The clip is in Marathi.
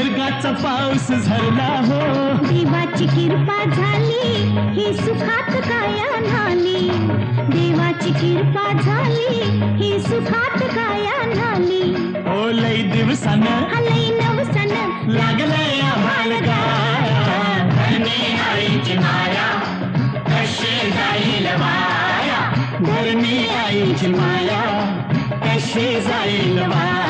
निसर्गाचा पाऊस झरला हो, देवाची कृपा झाली ही सुखात काया न्हाली, देवाची कृपा झाली ही सुखात काया न्हाली. ओ लई दिवसानं लई नवसन लागलंय आम्हाला गाया, धरणी आईची माया कशी जाईल वाया, धरणी आईची माया कशी जाईल वाया.